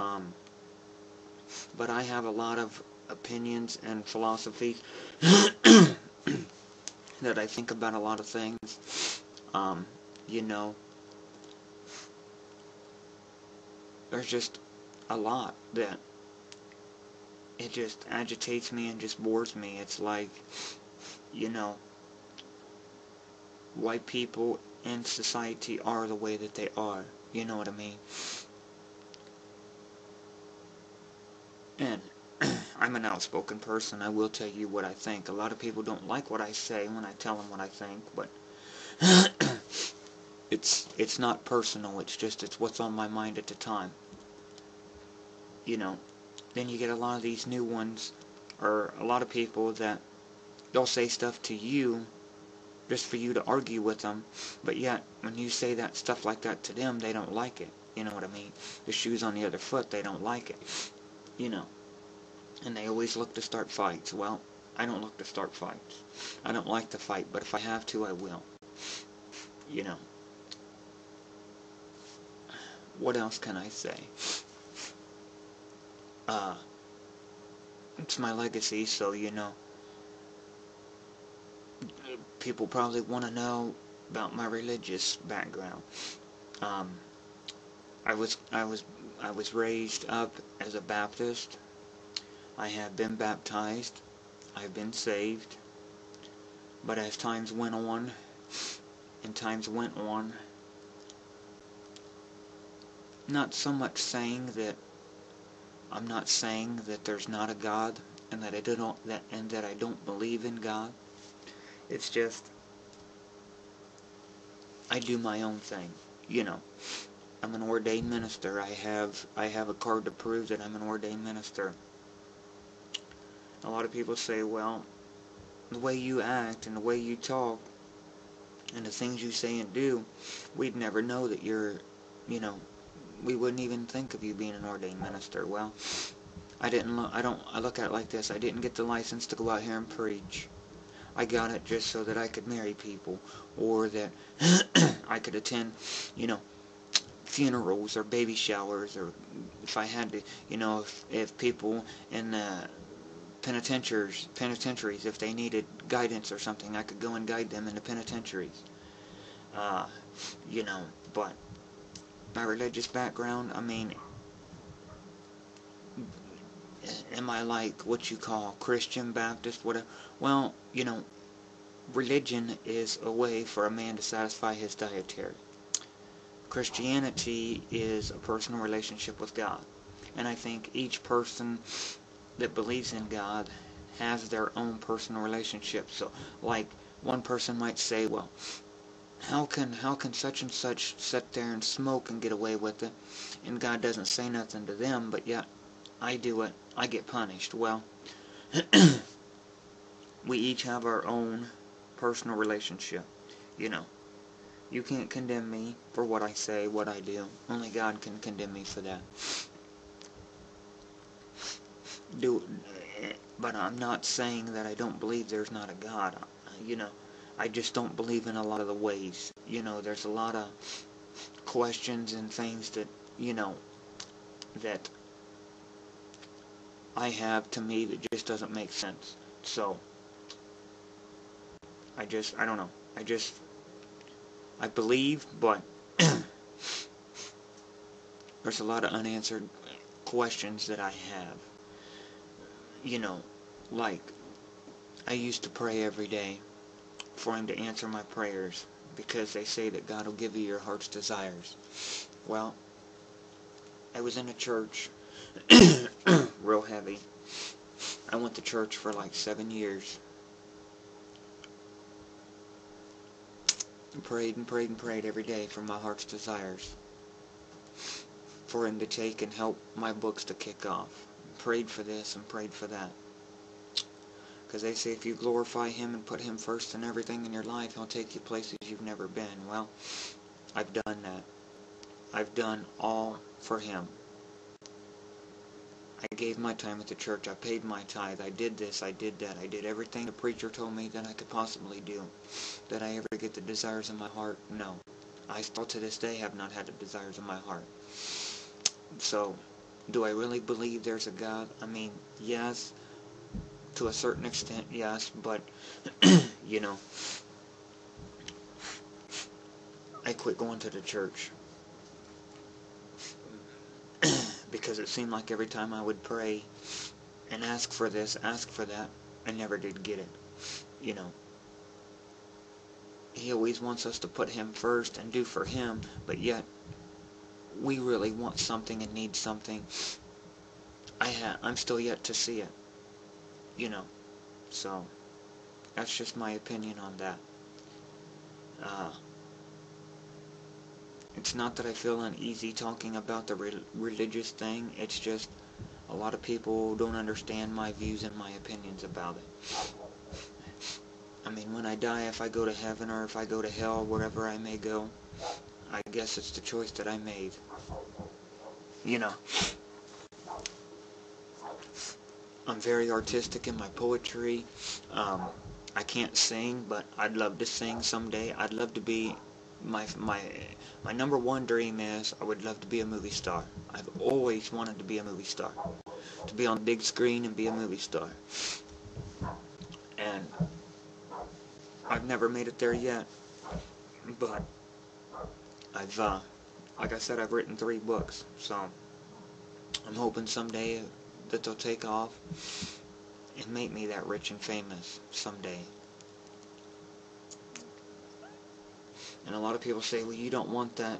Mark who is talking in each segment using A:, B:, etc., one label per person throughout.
A: Um, but I have a lot of opinions and philosophies that I think about a lot of things. You know, there's just a lot that it just agitates me and just bores me. It's like, you know, why people in society are the way that they are. You know what I mean? And I'm an outspoken person. I will tell you what I think. A lot of people don't like what I say when I tell them what I think, but it's not personal. It's what's on my mind at the time. You know, then you get a lot of these new ones, or a lot of people that they'll say stuff to you just for you to argue with them, but yet when you say that stuff like that to them, they don't like it. You know what I mean? The shoe's on the other foot, they don't like it. You know, and they always look to start fights. Well, I don't look to start fights. I don't like to fight, but if I have to, I will. You know, what else can I say? It's my legacy, so, you know, people probably want to know about my religious background. I was raised up as a Baptist. I have been baptized. I've been saved. But as times went on, not so much saying that I'm not saying that there's not a God and that I don't believe in God. It's just I do my own thing. You know, I'm an ordained minister. I have a card to prove that I'm an ordained minister. A lot of people say, well, the way you act and the way you talk and the things you say and do, we'd never know that you're, you know, we wouldn't even think of you being an ordained minister. Well, I look at it like this. I didn't get the license to go out here and preach. I got it just so that I could marry people, or that I could attend, you know, funerals or baby showers, or if I had to, you know, if people in the penitentiaries, if they needed guidance or something, I could go and guide them in the penitentiaries. You know, but my religious background, I mean, am I like what you call Christian, Baptist, whatever? Well, you know, religion is a way for a man to satisfy his dietary. Christianity is a personal relationship with God. And I think each person that believes in God has their own personal relationship. So, like, one person might say, well, how can such and such sit there and smoke and get away with it, and God doesn't say nothing to them, but yet I do it, I get punished? Well, we each have our own personal relationship. You know, you can't condemn me for what I say, what I do. Only God can condemn me for that. But I'm not saying that I don't believe there's not a God. You know, I just don't believe in a lot of the ways. You know, there's a lot of questions and things that, you know, that I have, to me, that just doesn't make sense. So, I don't know. I believe, but there's a lot of unanswered questions that I have. You know, like, I used to pray every day for Him to answer my prayers, because they say that God will give you your heart's desires. Well, I was in a church, real heavy. I went to church for like 7 years. And prayed and prayed and prayed every day for my heart's desires. For Him to take and help my books to kick off. Prayed for this and prayed for that. Because they say if you glorify Him and put Him first in everything in your life, He'll take you places you've never been. Well, I've done that. I've done all for Him. I gave my time at the church. I paid my tithe. I did this. I did that. I did everything the preacher told me that I could possibly do. Did I ever get the desires of my heart? No. I still to this day have not had the desires of my heart. So, Do I really believe there's a God? I mean, yes, to a certain extent, yes, but, you know, I quit going to the church because it seemed like every time I would pray and ask for this, ask for that, I never did get it. You know, He always wants us to put Him first and do for Him, but yet we really want something and need something. I'm still yet to see it, you know, so that's just my opinion on that. It's not that I feel uneasy talking about the religious thing, it's just a lot of people don't understand my views and my opinions about it. I mean, when I die, if I go to heaven or if I go to hell, wherever I may go, I guess it's the choice that I made. You know, I'm very artistic in my poetry. I can't sing, but I'd love to sing someday. I'd love to be, my number one dream is I would love to be a movie star. I've always wanted to be a movie star. To be on the big screen and be a movie star. And I've never made it there yet. But I've, like I said, I've written 3 books. So I'm hoping someday that they'll take off and make me that rich and famous someday. And a lot of people say, well, you don't want that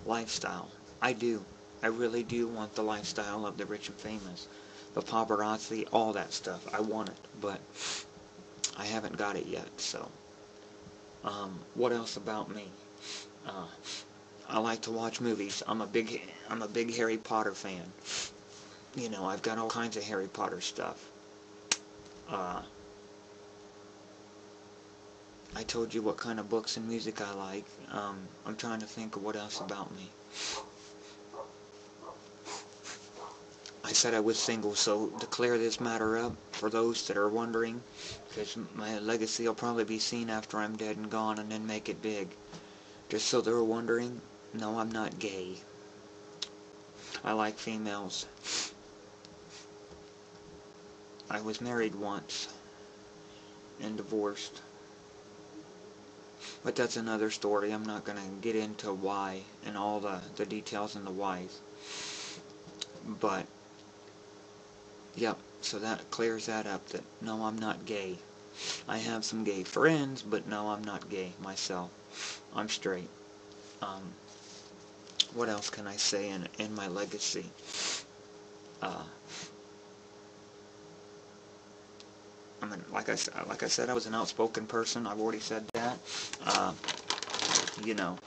A: lifestyle. I do. I really do want the lifestyle of the rich and famous. The paparazzi, all that stuff. I want it, but I haven't got it yet, so. What else about me? I like to watch movies. I'm a big Harry Potter fan. You know, I've got all kinds of Harry Potter stuff. I told you what kind of books and music I like. I'm trying to think of what else about me. I said I was single, so to clear this matter up, for those that are wondering, because my legacy will probably be seen after I'm dead and gone and then make it big. Just so they're wondering, no, I'm not gay. I like females. I was married once and divorced. But that's another story. I'm not going to get into why and all the details and the whys. But, yep, so that clears that up, that no, I'm not gay. I have some gay friends, but no, I'm not gay myself. I'm straight. What else can I say in my legacy? I mean, like I said, I was an outspoken person. I've already said that. You know,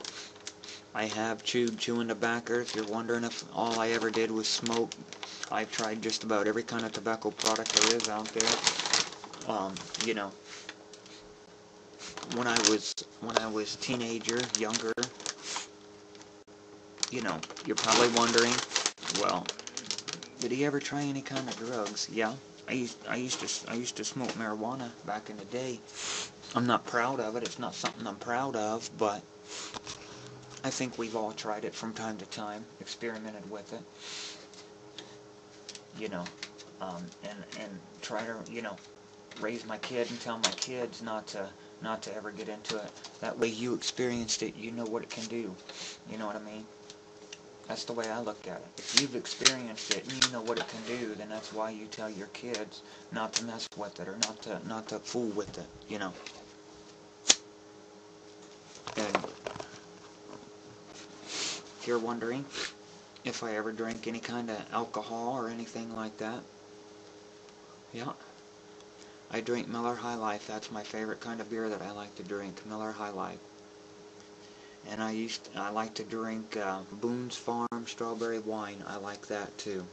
A: I have chewing tobacco. If you're wondering if all I ever did was smoke, I've tried just about every kind of tobacco product there is out there. You know, when I was teenager, younger, you know, you're probably wondering, well, did he ever try any kind of drugs? Yeah. I used to smoke marijuana back in the day. I'm not proud of it. It's not something I'm proud of, but I think we've all tried it from time to time, experimented with it. You know, and try to, you know, raise my kid and tell my kids not to ever get into it. That way you experienced it, you know what it can do. You know what I mean? That's the way I look at it. If you've experienced it and you know what it can do, then that's why you tell your kids not to mess with it or not to fool with it, you know. And if you're wondering if I ever drink any kind of alcohol or anything like that, yeah, I drink Miller High Life. That's my favorite kind of beer that I like to drink, Miller High Life. And I like to drink Boone's Farm strawberry wine. I like that too.